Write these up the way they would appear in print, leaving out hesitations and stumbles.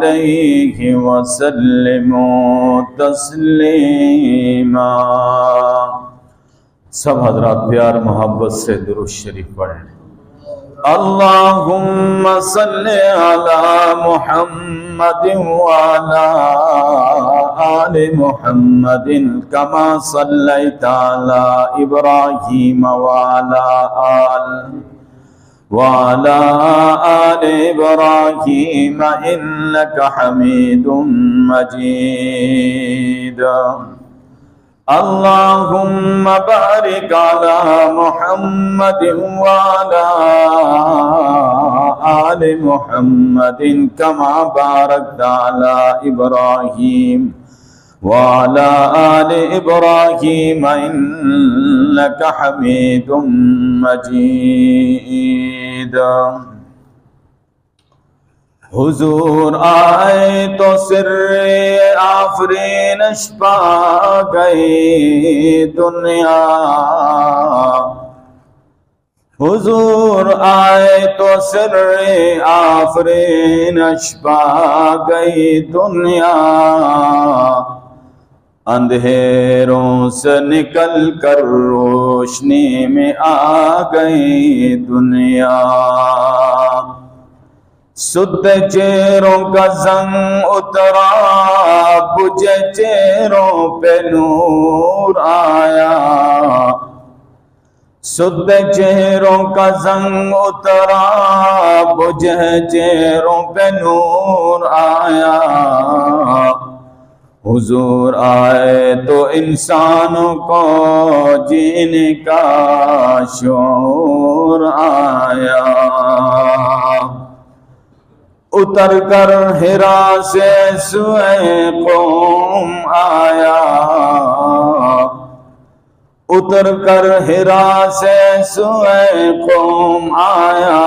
عليه وسلموا تسلیما۔ سب حضرات پیار محبت سے درود شریف پڑھیں۔ اللہم صلی علی محمد وعلی آل محمد کما صلیت علی ابراہیم وعلی آل ابراہیم انک حمید مجید۔ اللہم بارک علی محمد وعلی آل محمد کما بارکت علی ابراہیم وعلی آل ابراہیم انک حمید مجید۔ حضور آئے تو سر آفرینش پا گئی دنیا، حضور آئے تو سر آفرینش پا گئی دنیا، اندھیروں سے نکل کر روشنی میں آ گئی دنیا۔ سدے چہروں کا زنگ اترا، بجھے چہروں پہ نور آیا، سدے چہروں کا زنگ اترا، بجھے چہروں پہ نور آیا۔ حضور آئے تو انسانوں کو جینے کا شعور آیا۔ اتر کر حرا سے سوئے قوم آیا، اتر کر حرا سے سوئے قوم آیا،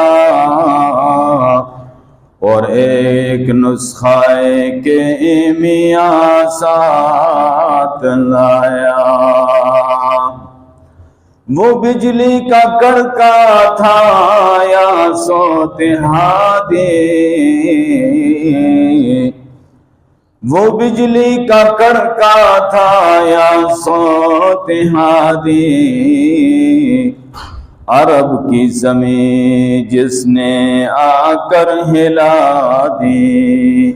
اور ایک نسخہ کے میاں ساتھ لایا۔ وہ بجلی کا کڑکا تھا یا صوت ہادی، وہ بجلی کا کڑکا تھا یا صوت ہادی، عرب کی زمین جس نے آ کر ہلا دی۔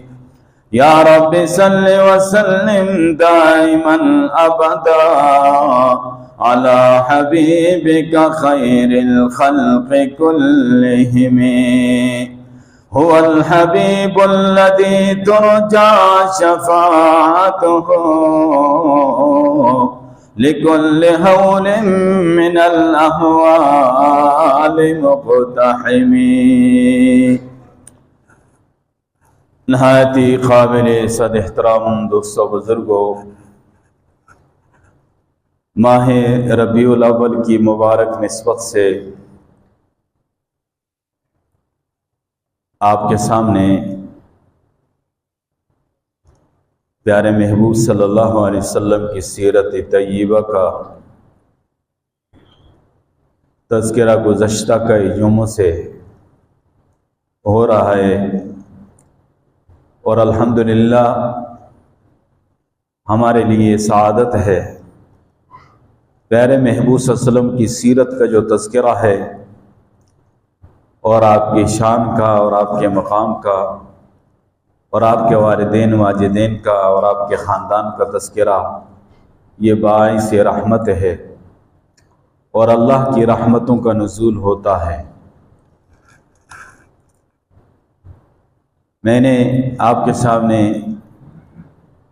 یا رب صلی وسلم دائما ابدا علی حبیبک خیر الخلق کلہم، هو الحبیب الذی ترجى شفاعته لكل هول من الاحوال مقتحم۔ نہایت ہی قابل صد احترام دوستو بزرگوں، ماہ ربیع الاول کی مبارک نسبت سے آپ کے سامنے پیارے محبوب صلی اللہ علیہ وسلم کی سیرت طیبہ کا تذکرہ گزشتہ کئی جمعوں سے ہو رہا ہے، اور الحمدللہ ہمارے لیے سعادت ہے پیارے محبوب صلی اللہ علیہ وسلم کی سیرت کا جو تذکرہ ہے، اور آپ کی شان کا اور آپ کے مقام کا اور آپ کے والدین واجدین کا اور آپ کے خاندان کا تذکرہ، یہ باعث رحمت ہے اور اللہ کی رحمتوں کا نزول ہوتا ہے۔ میں نے آپ کے سامنے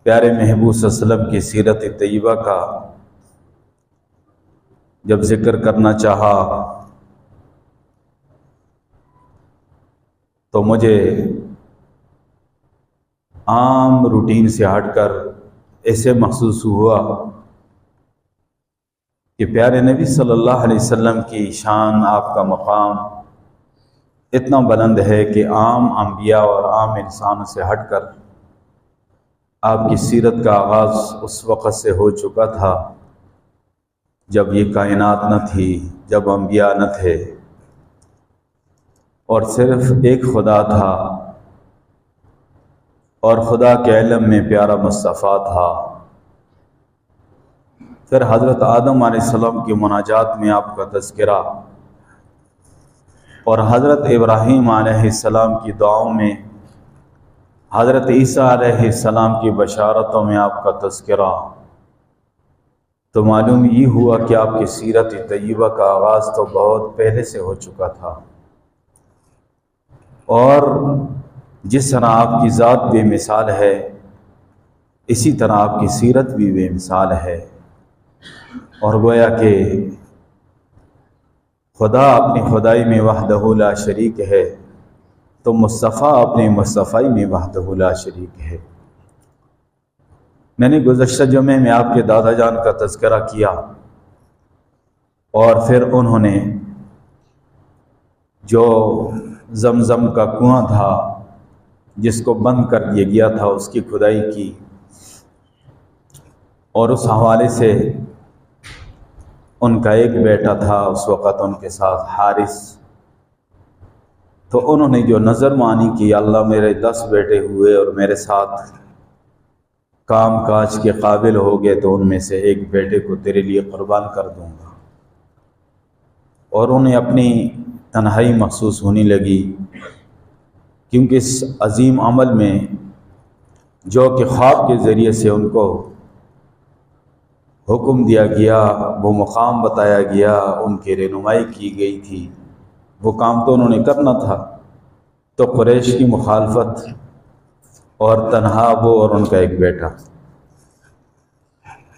پیارے محبوب صلی اللہ علیہ وسلم کی سیرت طیبہ کا جب ذکر کرنا چاہا تو مجھے عام روٹین سے ہٹ کر ایسے محسوس ہوا کہ پیارے نبی صلی اللہ علیہ وسلم کی شان، آپ کا مقام اتنا بلند ہے کہ عام انبیاء اور عام انسانوں سے ہٹ کر آپ کی سیرت کا آغاز اس وقت سے ہو چکا تھا جب یہ کائنات نہ تھی، جب انبیاء نہ تھے، اور صرف ایک خدا تھا اور خدا کے علم میں پیارا مصطفیٰ تھا۔ پھر حضرت آدم علیہ السلام کی مناجات میں آپ کا تذکرہ، اور حضرت ابراہیم علیہ السلام کی دعاؤں میں، حضرت عیسیٰ علیہ السلام کی بشارتوں میں آپ کا تذکرہ، تو معلوم یہ ہوا کہ آپ کی سیرت طیبہ کا آغاز تو بہت پہلے سے ہو چکا تھا، اور جس طرح آپ کی ذات بے مثال ہے، اسی طرح آپ کی سیرت بھی بے مثال ہے، اور گویا کہ خدا اپنی خدائی میں وحدہ لا شریک ہے، تو مصطفیٰ اپنے مصطفائی میں وحدہ لا شریک ہے۔ میں نے گزشتہ جمعے میں آپ کے دادا جان کا تذکرہ کیا، اور پھر انہوں نے جو زمزم کا کنواں تھا جس کو بند کر دیا گیا تھا، اس کی کھدائی کی، اور اس حوالے سے ان کا ایک بیٹا تھا اس وقت ان کے ساتھ، حارث، تو انہوں نے جو نظر مانی کہ اللہ میرے 10 بیٹے ہوئے اور میرے ساتھ کام کاج کے قابل ہو گئے تو ان میں سے ایک بیٹے کو تیرے لیے قربان کر دوں گا، اور انہیں اپنی تنہائی محسوس ہونے لگی، کیونکہ اس عظیم عمل میں جو کہ خواب کے ذریعے سے ان کو حکم دیا گیا، وہ مقام بتایا گیا، ان کی رہنمائی کی گئی تھی، وہ کام تو انہوں نے کرنا تھا، تو قریش کی مخالفت اور تنہا وہ اور ان کا ایک بیٹا،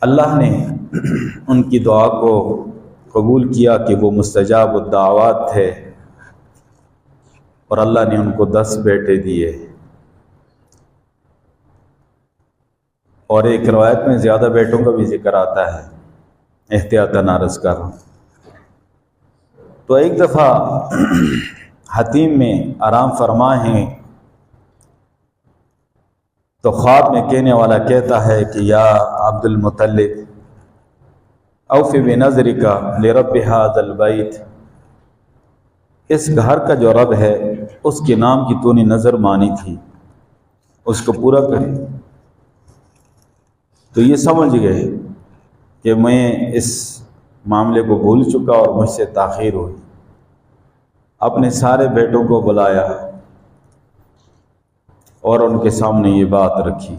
اللہ نے ان کی دعا کو قبول کیا کہ وہ مستجاب الدعوات تھے، اور اللہ نے ان کو 10 بیٹے دیے، اور ایک روایت میں زیادہ بیٹوں کا بھی ذکر آتا ہے، احتیاطاً عرض کر رہا ہوں۔ تو ایک دفعہ حتیم میں آرام فرما ہیں، تو خواب میں کہنے والا کہتا ہے کہ یا عبد المطلب اوفی بنظرک لرب ھذا البیت، اس گھر کا جو رب ہے اس کے نام کی تو نے نظر مانی تھی، اس کو پورا کرے۔ تو یہ سمجھ گئے کہ میں اس معاملے کو بھول چکا اور مجھ سے تاخیر ہوئی، اپنے سارے بیٹوں کو بلایا اور ان کے سامنے یہ بات رکھی،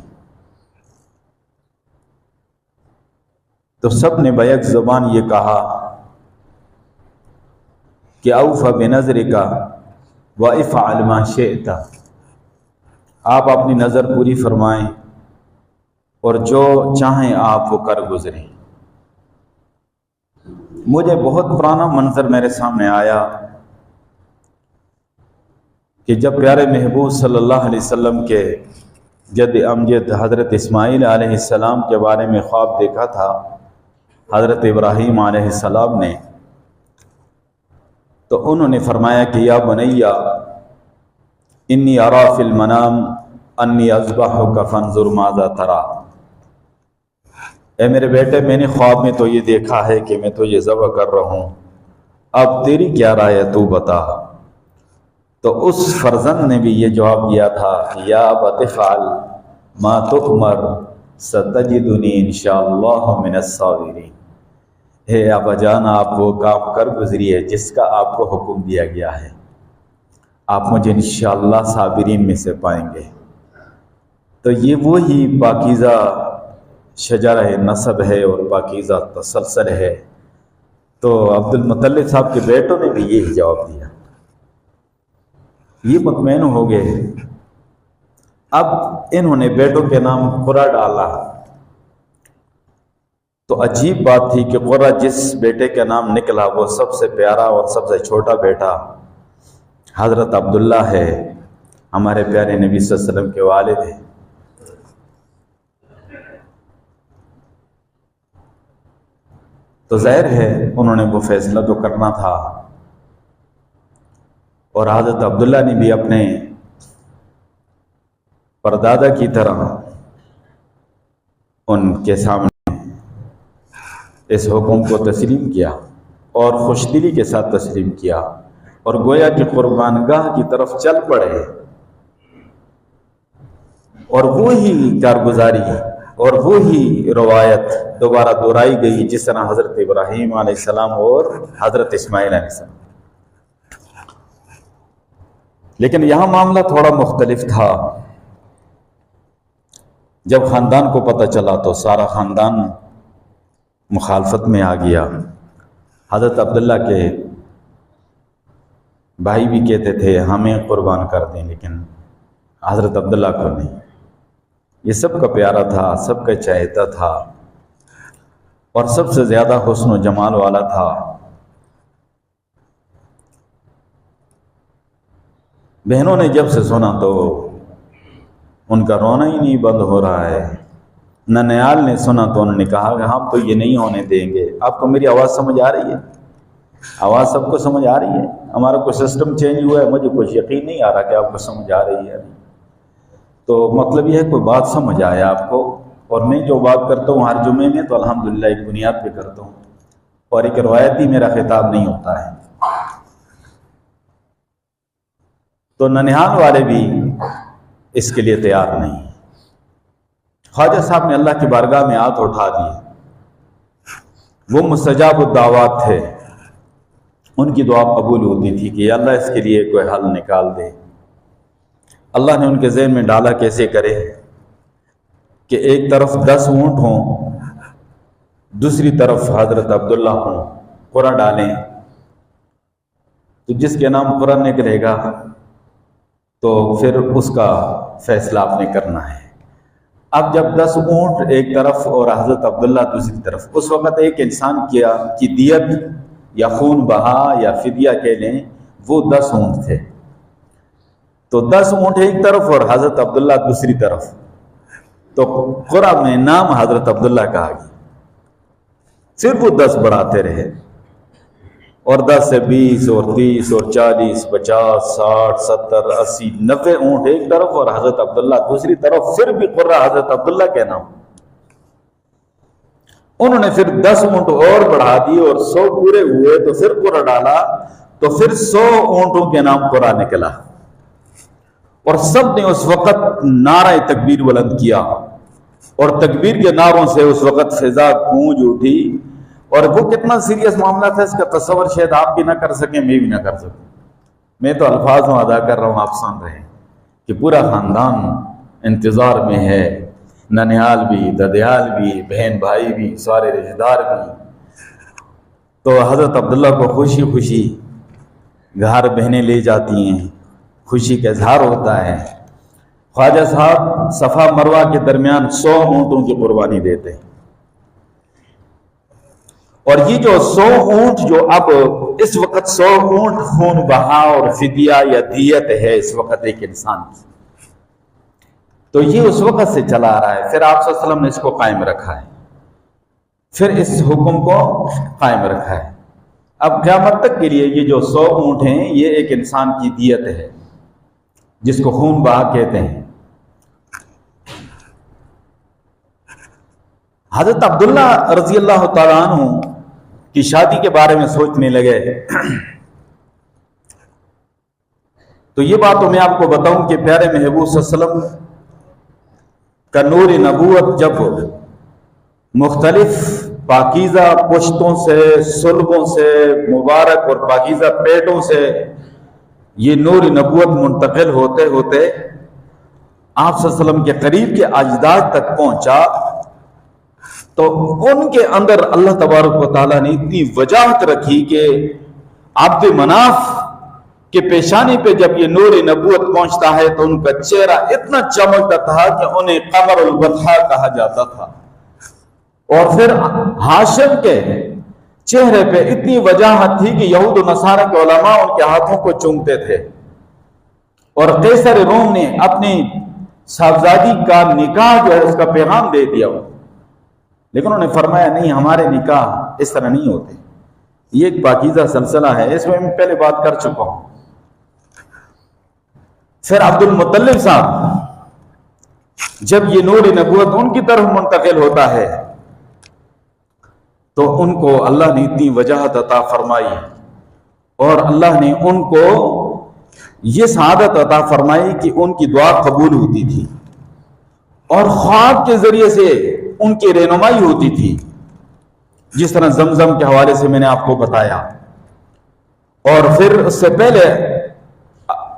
تو سب نے بیک زبان یہ کہا کہ اوفی بنظرک وافعل ما شئت، آپ اپنی نظر پوری فرمائیں اور جو چاہیں آپ وہ کر گزریں۔ مجھے بہت پرانا منظر میرے سامنے آیا کہ جب پیارے محبوب صلی اللہ علیہ وسلم کے جد امجد حضرت اسماعیل علیہ السلام کے بارے میں خواب دیکھا تھا حضرت ابراہیم علیہ السلام نے، تو انہوں نے فرمایا کہ یا بنیا انی ارا فی المنام انی اذبحک فانظر ماذا تری، اے میرے بیٹے میں نے خواب میں تو یہ دیکھا ہے کہ میں تو یہ ذبح کر رہا ہوں، اب تیری کیا رائے ہے تو بتا۔ تو اس فرزند نے بھی یہ جواب دیا تھا کہ یا ابت افعل ما تؤمر ستجدنی انشاءاللہ من الصابرین، اے ابا جان آپ وہ کام کر گزریے جس کا آپ کو حکم دیا گیا ہے، آپ مجھے انشاءاللہ صابرین میں سے پائیں گے۔ تو یہ وہی پاکیزہ شجرہ نسب ہے اور پاکیزہ تسلسل ہے، تو عبد المطلب صاحب کے بیٹوں نے بھی یہی جواب دیا، یہ مطمئن ہو گئے۔ اب انہوں نے بیٹوں کے نام قرہ ڈالا، تو عجیب بات تھی کہ قرہ جس بیٹے کا نام نکلا وہ سب سے پیارا اور سب سے چھوٹا بیٹا حضرت عبداللہ ہے، ہمارے پیارے نبی صلی اللہ علیہ وسلم کے والد ہیں۔ تو ظاہر ہے انہوں نے وہ فیصلہ تو کرنا تھا، اور حضرت عبداللہ نے بھی اپنے پردادا کی طرح ان کے سامنے اس حکم کو تسلیم کیا اور خوش دلی کے ساتھ تسلیم کیا، اور گویا کہ قربان گاہ کی طرف چل پڑے۔ اور وہی کارگزاری اور وہی روایت دوبارہ دہرائی گئی جس طرح حضرت ابراہیم علیہ السلام اور حضرت اسماعیل علیہ السلام. لیکن یہاں معاملہ تھوڑا مختلف تھا. جب خاندان کو پتہ چلا تو سارا خاندان مخالفت میں آ گیا. حضرت عبداللہ کے بھائی بھی کہتے تھے ہمیں قربان کر دیں، لیکن حضرت عبداللہ کو نہیں. یہ سب کا پیارا تھا، سب کا چاہتا تھا، اور سب سے زیادہ حسن و جمال والا تھا. بہنوں نے جب سے سنا تو ان کا رونا ہی نہیں بند ہو رہا ہے. ننیال نے سنا تو انہوں نے کہا کہ ہم تو یہ نہیں ہونے دیں گے. آپ کو میری آواز سمجھ آ رہی ہے؟ آواز سب کو سمجھ آ رہی ہے؟ ہمارا کوئی سسٹم چینج ہوا ہے؟ مجھے کچھ یقین نہیں آ رہا کہ آپ کو سمجھ آ رہی ہے. تو مطلب یہ ہے کوئی بات سمجھ آئے آپ کو. اور میں جو بات کرتا ہوں ہر جمعے میں تو الحمدللہ ایک بنیاد پہ کرتا ہوں، اور ایک روایتی میرا خطاب نہیں ہوتا ہے. تو ننہال والے بھی اس کے لیے تیار نہیں. خواجہ صاحب نے اللہ کی بارگاہ میں ہاتھ اٹھا دیے. وہ مستجاب الدعوات تھے، ان کی دعا قبول ہوتی تھی کہ اللہ اس کے لیے کوئی حل نکال دے. اللہ نے ان کے ذہن میں ڈالا کیسے کرے کہ ایک طرف 10 اونٹ ہوں، دوسری طرف حضرت عبداللہ ہوں. قرعہ ڈالیں تو جس کے نام قرعہ نکلے گا تو پھر اس کا فیصلہ آپ نے کرنا ہے. اب جب 10 اونٹ ایک طرف اور حضرت عبداللہ دوسری طرف، اس وقت ایک انسان کی دیت یا خون بہا یا فدیہ کہہ لیں وہ 10 اونٹ تھے. تو 10 اونٹ ایک طرف اور حضرت عبداللہ دوسری طرف. تو قرعہ میں نام حضرت عبداللہ کہا گیا. پھر وہ 10 بڑھاتے رہے، اور 10 سے 20 اور 30 اور 40 50 60 70 80 90 اونٹ ایک طرف اور حضرت عبداللہ دوسری طرف. پھر بھی قرعہ حضرت عبداللہ کے نام. انہوں نے پھر 10 اونٹ اور بڑھا دی اور 100 پورے ہوئے تو پھر قرعہ ڈالا تو پھر 100 اونٹوں کے نام قرعہ نکلا. اور سب نے اس وقت نعرہ تکبیر بلند کیا، اور تکبیر کے نعروں سے اس وقت فضا گونج اٹھی. اور وہ کتنا سیریس معاملہ تھا اس کا تصور شاید آپ بھی نہ کر سکیں، میں بھی نہ کر سکوں. میں تو الفاظ میں ادا کر رہا ہوں، آپ سن رہے ہیں کہ پورا خاندان انتظار میں ہے. ننیال بھی، ددیال بھی، بہن بھائی بھی، سارے رشتہ دار بھی. تو حضرت عبداللہ کو خوشی خوشی گھر بہنیں لے جاتی ہیں، خوشی کا اظہار ہوتا ہے. خواجہ صاحب صفا مروہ کے درمیان 100 اونٹوں کی قربانی دیتے ہیں. اور یہ جو 100 اونٹ جو اب اس وقت 100 اونٹ خون بہا اور فدیہ یا دیت ہے اس وقت ایک انسان کی، تو یہ اس وقت سے چلا آ رہا ہے. پھر آپ صلی اللہ علیہ وسلم نے اس کو قائم رکھا ہے، پھر اس حکم کو قائم رکھا ہے. اب قیامت تک کے لیے یہ جو 100 اونٹ ہیں یہ ایک انسان کی دیت ہے جس کو خون بہا کہتے ہیں. حضرت عبداللہ رضی اللہ تعالیٰ عنہ کی شادی کے بارے میں سوچنے لگے تو یہ بات تو میں آپ کو بتاؤں کہ پیارے محبوب صلی اللہ علیہ وسلم کا نور نبوت جب مختلف پاکیزہ پشتوں سے، صلبوں سے، مبارک اور پاکیزہ پیٹوں سے یہ نور نبوت منتقل ہوتے ہوتے آپ صلی اللہ علیہ وسلم کے قریب کے اجداد تک پہنچا تو ان کے اندر اللہ تبارک و تعالیٰ نے اتنی وجاہت رکھی کہ عبد مناف کہ پیشانی پہ جب یہ نور نبوت پہنچتا ہے تو ان کا چہرہ اتنا چمکتا تھا کہ انہیں قمر البطحا کہا جاتا تھا. اور پھر ہاشم کے چہرے پہ اتنی وجاہت تھی کہ یہود و نصارہ کے علماء ان کے ہاتھوں کو چومتے تھے. اور قیصر روم نے اپنی صاحبزادی کا نکاح جو ہے اس کا پیغام دے دیا، لیکن انہوں نے فرمایا نہیں، ہمارے نکاح اس طرح نہیں ہوتے. یہ ایک پاکیزہ سلسلہ ہے، اس میں پہلے بات کر چکا ہوں. پھر عبد المطلب صاحب جب یہ نور نبوت ان کی طرف منتقل ہوتا ہے تو ان کو اللہ نے اتنی وجاہت عطا فرمائی اور اللہ نے ان کو یہ سعادت عطا فرمائی کہ ان کی دعا قبول ہوتی تھی. اور خواب کے ذریعے سے ان کی رہنمائی ہوتی تھی، جس طرح زمزم کے حوالے سے میں نے آپ کو بتایا۔ اور پھر اس سے پہلے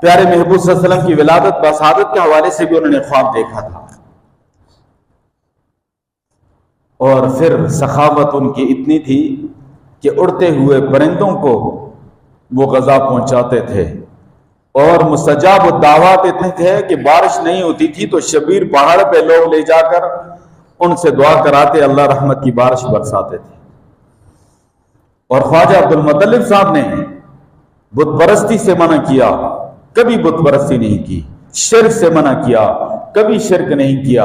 پیارے محبوب صلی اللہ علیہ وسلم کی ولادت بسعادت کے حوالے سے بھی انہوں نے خواب دیکھا تھا۔ اور پھر سخاوت ان کی اتنی تھی کہ اڑتے ہوئے پرندوں کو وہ غذا پہنچاتے تھے، اور مستجاب الدعوات اتنے تھے کہ بارش نہیں ہوتی تھی تو شبیر پہاڑ پہ لوگ لے جا کر ان سے دعا کراتے، اللہ رحمت کی بارش برساتے تھے۔ اور خواجہ عبد المطلب صاحب نے بت پرستی سے منع کیا، کبھی بت پرستی نہیں کی، شرک سے منع کیا، کبھی شرک نہیں کیا،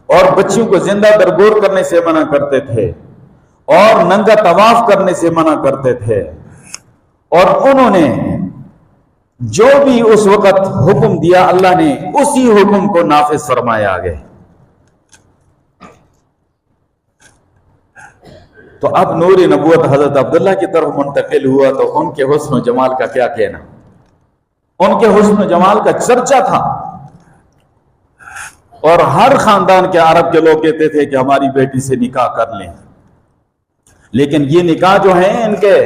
اور بچیوں کو زندہ درگور کرنے سے منع کرتے تھے، اور ننگا طواف کرنے سے منع کرتے تھے۔ اور انہوں نے جو بھی اس وقت حکم دیا اللہ نے اسی حکم کو نافذ فرمایا آگے۔ تو اب نور نبوت حضرت عبداللہ کی طرف منتقل ہوا تو ان کے حسن و جمال کا کیا کہنا، ان کے حسن و جمال کا چرچا تھا، اور ہر خاندان کے عرب کے لوگ کہتے تھے کہ ہماری بیٹی سے نکاح کر لیں۔ لیکن یہ نکاح جو ہیں ان کے،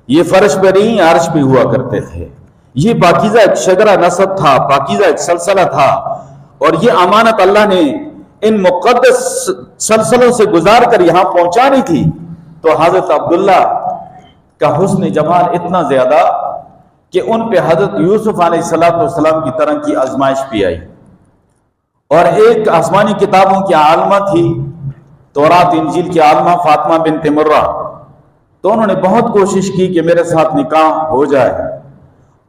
یہ فرش پہ نہیں عرش پہ ہوا کرتے تھے۔ یہ پاکیزہ ایک شجرہ نسب تھا، پاکیزہ ایک سلسلہ تھا، اور یہ امانت اللہ نے ان مقدس سلسلوں سے گزار کر یہاں پہنچانی تھی۔ تو حضرت عبداللہ کا حسن جمال اتنا زیادہ کہ ان پہ حضرت یوسف علیہ السلام کی طرح کی آزمائش بھی آئی، اور ایک آسمانی کتابوں کی عالمہ تھی، تورات انجیل کی عالمہ فاطمہ بنت مرہ، تو انہوں نے بہت کوشش کی کہ میرے ساتھ نکاح ہو جائے،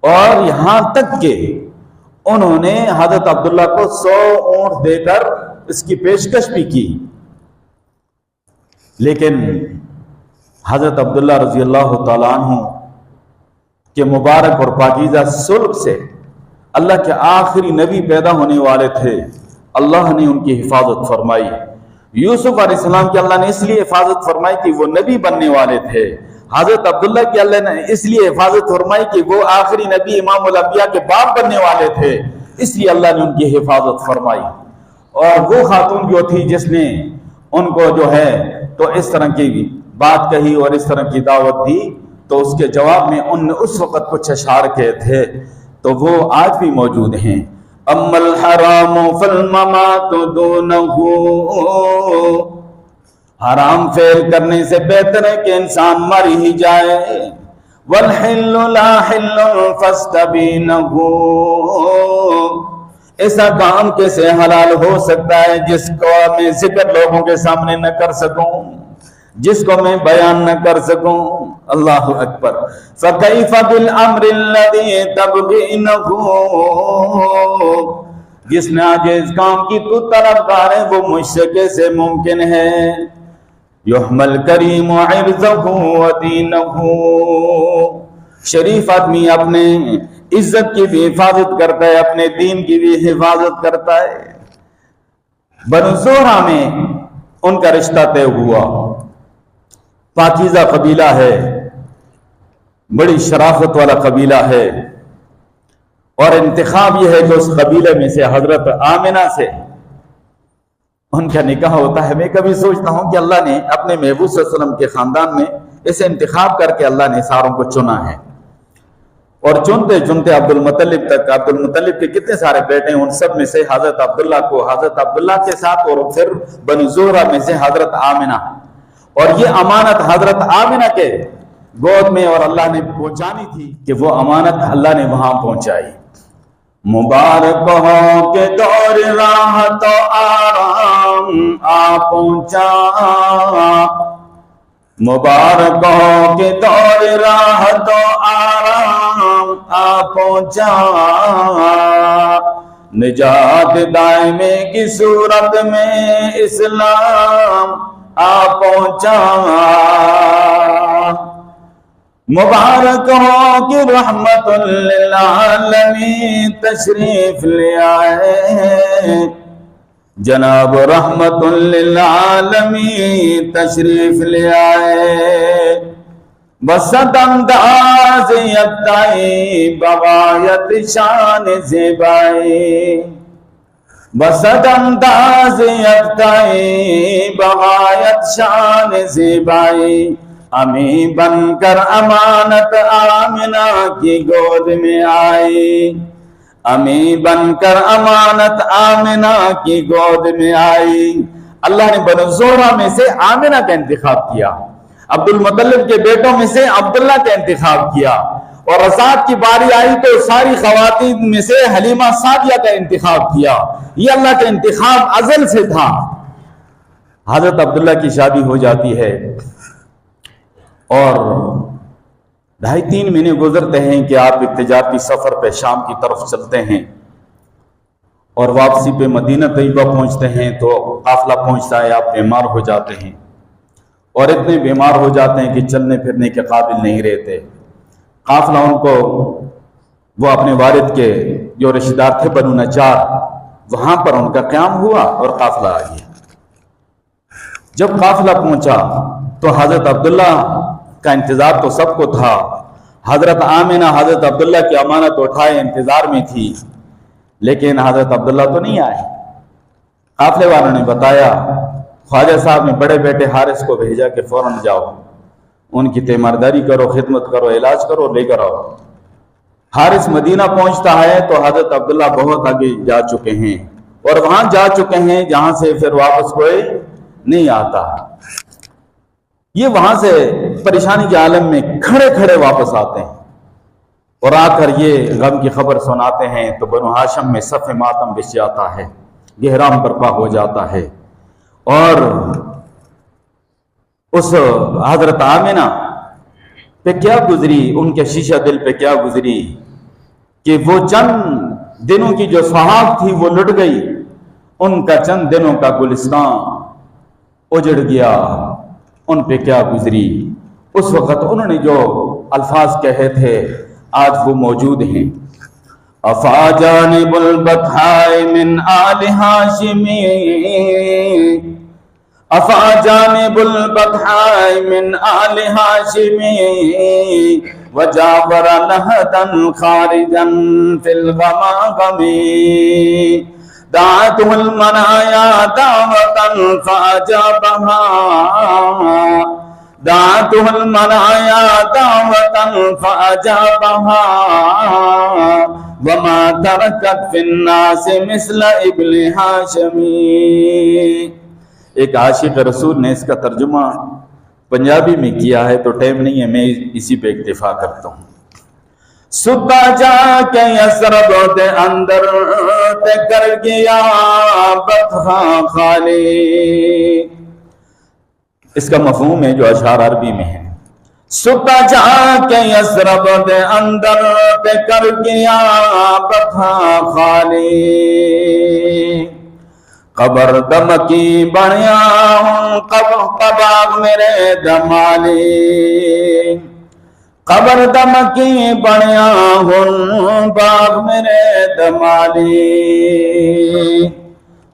اور یہاں تک کہ انہوں نے حضرت عبداللہ کو 100 اونٹ دے کر اس کی پیشکش بھی کی، لیکن حضرت عبداللہ رضی اللہ تعالیٰ عنہ کے مبارک اور پاکیزہ سلب سے اللہ کے آخری نبی پیدا ہونے والے تھے، اللہ نے ان کی حفاظت فرمائی۔ یوسف علیہ السلام کی اللہ نے اس لیے حفاظت فرمائی کہ وہ نبی بننے والے تھے، حضرت عبداللہ کی اللہ نے اس لیے حفاظت فرمائی کہ وہ آخری نبی امام الانبیاء کے باپ بننے والے تھے، اس لیے اللہ نے ان کی حفاظت فرمائی۔ اور وہ خاتون جو تھی جس نے ان کو جو ہے تو اس طرح کی بات کہی اور اس طرح کی دعوت دی، تو اس کے جواب میں ان نے اس وقت کچھ اشعار کہے تھے، تو وہ آج بھی موجود ہیں۔ اما الحرام فالممات دونہ، حرام فعل کرنے سے بہتر ہے کہ انسان مر ہی جائے، والحل لا حل فاستبینہ، ایسا کام کیسے حلال ہو سکتا ہے جس کو میں ذکر لوگوں کے سامنے نہ کر سکوں، جس کو میں بیان نہ کر سکوں۔ اللہ اکبر۔ فَكَيْفَ بِالْأَمْرِ الَّذِي تَبْغِينَهُ، جس نے آج اس کام کی تو طلبگار ہے وہ مجھ سے کیسے ممکن ہے۔ يُحْمَ الْكَرِيمُ عِرْضَهُ وَدِينَهُ، شریف آدمی اپنے عزت کی بھی حفاظت کرتا ہے، اپنے دین کی بھی حفاظت کرتا ہے۔ بنو زہرہ میں ان کا رشتہ طے ہوا، پاکیزہ قبیلہ ہے، بڑی شرافت والا قبیلہ ہے، اور انتخاب یہ ہے کہ اس قبیلے میں سے حضرت آمنہ سے ان کا نکاح ہوتا ہے۔ میں کبھی سوچتا ہوں کہ اللہ نے اپنے محبوب صلی اللہ علیہ وسلم کے خاندان میں اسے انتخاب کر کے اللہ نے ساروں کو چنا ہے، اور چنتے چنتے عبد المطلب تک، عبد المطلب کے کتنے سارے بیٹے ہیں، ان سب میں سے حضرت عبداللہ کو حضرت عبداللہ کے ساتھ، اور پھر بنو زہرہ میں سے حضرت آمنہ، اور یہ امانت حضرت آمنہ کے گود میں اور اللہ نے پہنچانی تھی کہ وہ امانت اللہ نے وہاں پہنچائی۔ مبارک ہو کہ دور راحت و آرام آ پہنچا، مبارک ہو کہ دور راحت و آرام آ پہنچا، نجات دائمے کی صورت میں اسلام آ پہنچا، مبارک ہو کہ رحمت للعالمین تشریف لے آئے، جناب رحمت للعالمین تشریف لے آئے، بسط انداز یکتائی بغایت شان زیبائی، بسد انداز یکتائی بغایت شان زیبائی، امی بن کر امانت آمنہ کی گود میں آئی، امی بن کر امانت آمنہ کی گود میں آئی۔ اللہ نے بنو زہرہ میں سے آمنہ کا انتخاب کیا، عبد المطلب کے بیٹوں میں سے عبداللہ کا انتخاب کیا، اور رضاعت کی باری آئی تو ساری خواتین میں سے حلیمہ سعدیہ کا انتخاب کیا۔ یہ اللہ کا انتخاب ازل سے تھا۔ حضرت عبداللہ کی شادی ہو جاتی ہے اور 2.5-3 مہینے گزرتے ہیں کہ آپ ایک تجارتی سفر پہ شام کی طرف چلتے ہیں، اور واپسی پہ مدینہ طیبہ پہنچتے ہیں تو قافلہ پہنچتا ہے، آپ بیمار ہو جاتے ہیں، اور اتنے بیمار ہو جاتے ہیں کہ چلنے پھرنے کے قابل نہیں رہتے۔ قافلہ ان کو، وہ اپنے والد کے جو رشتہ دار تھے بنو نجار، وہاں پر ان کا قیام ہوا اور قافلہ آ گیا۔ جب قافلہ پہنچا تو حضرت عبداللہ کا انتظار تو سب کو تھا، حضرت آمنہ حضرت عبداللہ کی امانت اٹھائے انتظار میں تھی، لیکن حضرت عبداللہ تو نہیں آئے۔ قافلے والوں نے بتایا، خواجہ صاحب نے بڑے بیٹے حارث کو بھیجا کہ فوراً جاؤ، ان کی تیمارداری کرو، خدمت کرو، علاج کرو، لے کر آؤ۔ حارث مدینہ پہنچتا ہے تو حضرت عبداللہ بہت آگے جا چکے ہیں، اور وہاں جا چکے ہیں جہاں سے پھر واپس کوئی نہیں آتا۔ یہ وہاں سے پریشانی کے عالم میں کھڑے کھڑے واپس آتے ہیں، اور آ کر یہ غم کی خبر سناتے ہیں تو بنو ہاشم میں صف ماتم بچھ جاتا ہے، گہرام برپا ہو جاتا ہے۔ اور اس حضرت آمنہ پہ کیا گزری، ان کے شیشہ دل پہ کیا گزری کہ وہ چند دنوں کی جو سہاگ تھی وہ لٹ گئی، ان کا چند دنوں کا گلستان اجڑ گیا۔ ان پہ کیا گزری، اس وقت انہوں نے جو الفاظ کہے تھے آج وہ موجود ہیں۔ افا جانب البطحاء من آل ہاشمی، افا جانب البطحاء من آل ہاشمی، وجاور نہدا خارجا فی الغماغم، دعته المنایا دعوتا فاجابها، دعته المنایا دعوتا فاجابها، وما ترکت فی الناس مثل ابن ہاشمی۔ ایک عاشق رسول نے اس کا ترجمہ پنجابی میں کیا ہے تو ٹائم نہیں ہے، میں اسی پہ اکتفا کرتا ہوں۔ صبح جا کے یسرب دے اندر تے کر گیا بطحا خالی، اس کا مفہوم ہے جو اشعار عربی میں ہے۔ صبح جا کے یسرب دے اندر تے کر گیا بطحا خالی، قبر دمکی بڑھیا ہوں قباغ میرے دمالی، قبر دمکی بڑھیا ہوں باغ میرے دمالی،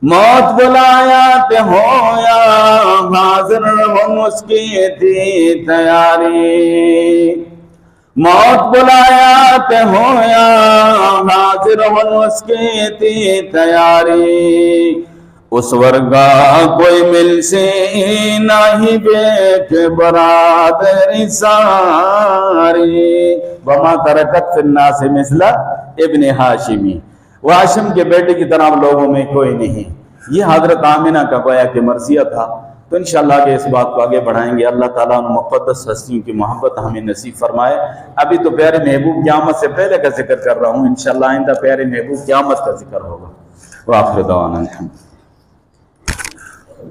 موت بلایا تے ہویا حاضر ہوں اس کی تھی تیاری، موت بلایا تے ہویا حاضر ہوں اس کی تھی تیاری، اس ورگا کوئی مل سی نہیں بیٹھ برادری ساری، وما ترکت فی الناس مثل ابن ہاشمی، وہ ہاشم کے بیٹے کی طرح لوگوں میں کوئی نہیں۔ یہ حضرت آمنہ کا گویا کہ مرثیہ تھا۔ تو انشاءاللہ کہ اس بات کو آگے بڑھائیں گے۔ اللہ تعالیٰ ان مقدس ہستیوں کی محبت ہمیں نصیب فرمائے۔ ابھی تو پیارے محبوب قیامت سے پہلے کا ذکر کر رہا ہوں، انشاءاللہ آئندہ پیارے محبوب قیامت کا ذکر ہوگا۔ وآخر دعوانا الحمد۔